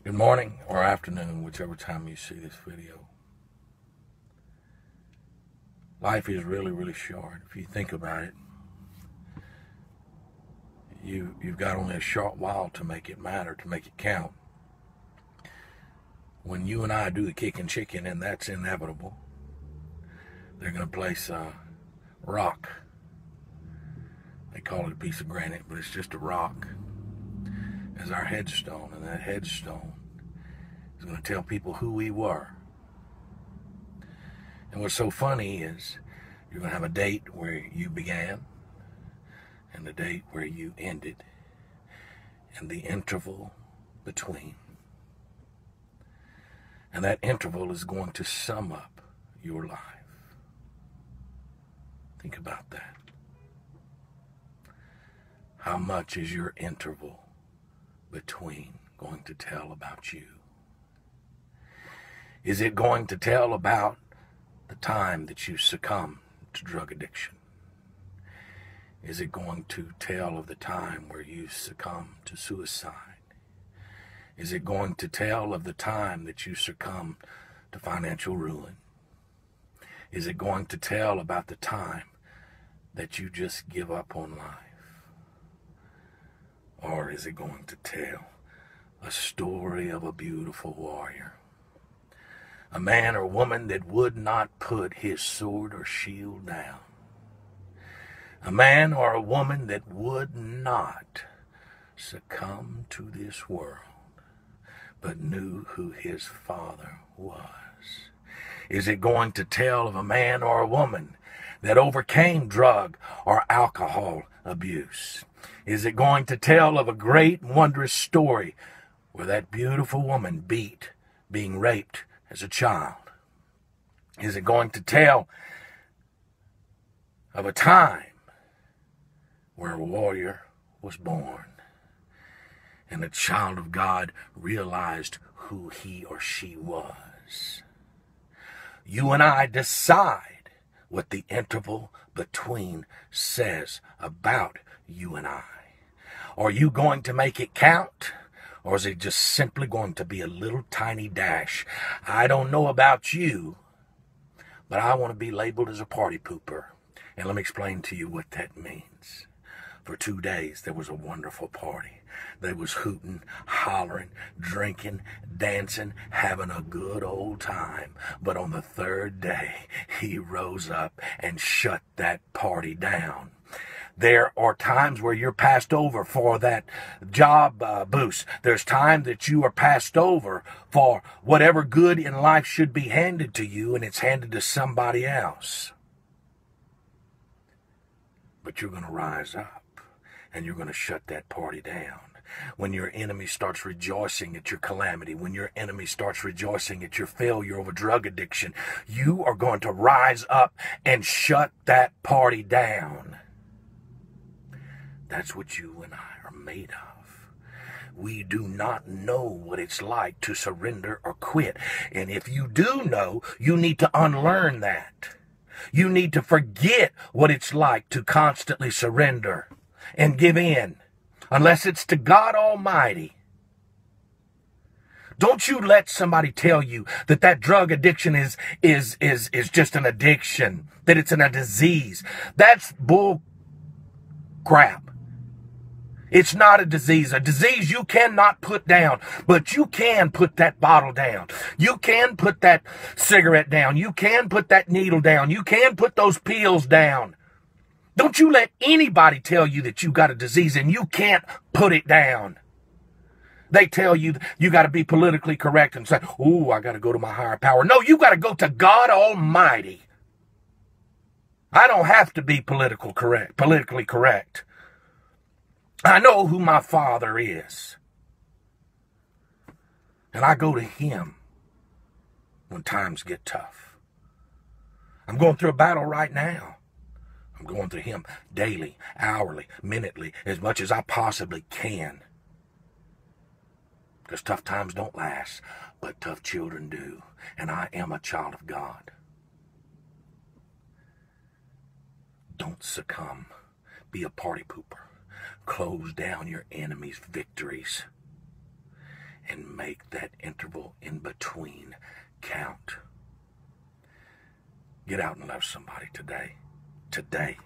Good morning or afternoon, whichever time you see this video. Life is really, really short. If you think about it, you've got only a short while to make it matter, to make it count. When you and I do the kicking chicken, and that's inevitable, they're going to place a rock. They call it a piece of granite, but it's just a rock as our headstone, and that headstone is going to tell people who we were. And what's so funny is you're going to have a date where you began and a date where you ended and the interval between. And that interval is going to sum up your life. Think about that. How much is your interval between going to tell about you? Is it going to tell about the time that you succumbed to drug addiction? Is it going to tell of the time where you succumbed to suicide? Is it going to tell of the time that you succumbed to financial ruin? Is it going to tell about the time that you just give up on life? Or is it going to tell a story of a beautiful warrior? A man or woman that would not put his sword or shield down. A man or a woman that would not succumb to this world, but knew who his Father was. Is it going to tell of a man or a woman that overcame drug or alcohol abuse? Is it going to tell of a great, wondrous story where that beautiful woman being raped as a child? Is it going to tell of a time where a warrior was born and a child of God realized who he or she was? You and I decide what the interval between says about you and I. Are you going to make it count? Or is it just simply going to be a little tiny dash? I don't know about you, but I want to be labeled as a party pooper. And let me explain to you what that means. For 2 days, there was a wonderful party. They was hooting, hollering, drinking, dancing, having a good old time. But on the third day, he rose up and shut that party down. There are times where you're passed over for that job boost. There's time that you are passed over for whatever good in life should be handed to you, and it's handed to somebody else. But you're going to rise up, and you're going to shut that party down. When your enemy starts rejoicing at your calamity, when your enemy starts rejoicing at your failure over drug addiction, you are going to rise up and shut that party down. That's what you and I are made of. We do not know what it's like to surrender or quit. And if you do know, you need to unlearn that. You need to forget what it's like to constantly surrender and give in, unless it's to God Almighty. Don't you let somebody tell you that that drug addiction is just an addiction, that it's a disease. That's bull crap. It's not a disease. A disease you cannot put down, but you can put that bottle down. You can put that cigarette down. You can put that needle down. You can put those pills down. Don't you let anybody tell you that you got a disease and you can't put it down. They tell you you got to be politically correct and say, "Oh, I got to go to my higher power." No, you got to go to God Almighty. I don't have to be politically correct. I know who my Father is. And I go to Him when times get tough. I'm going through a battle right now. I'm going to Him daily, hourly, minutely, as much as I possibly can. Because tough times don't last, but tough children do. And I am a child of God. Don't succumb. Be a party pooper. Close down your enemy's victories. And and make that interval in between count. Get out and love somebody today. Today.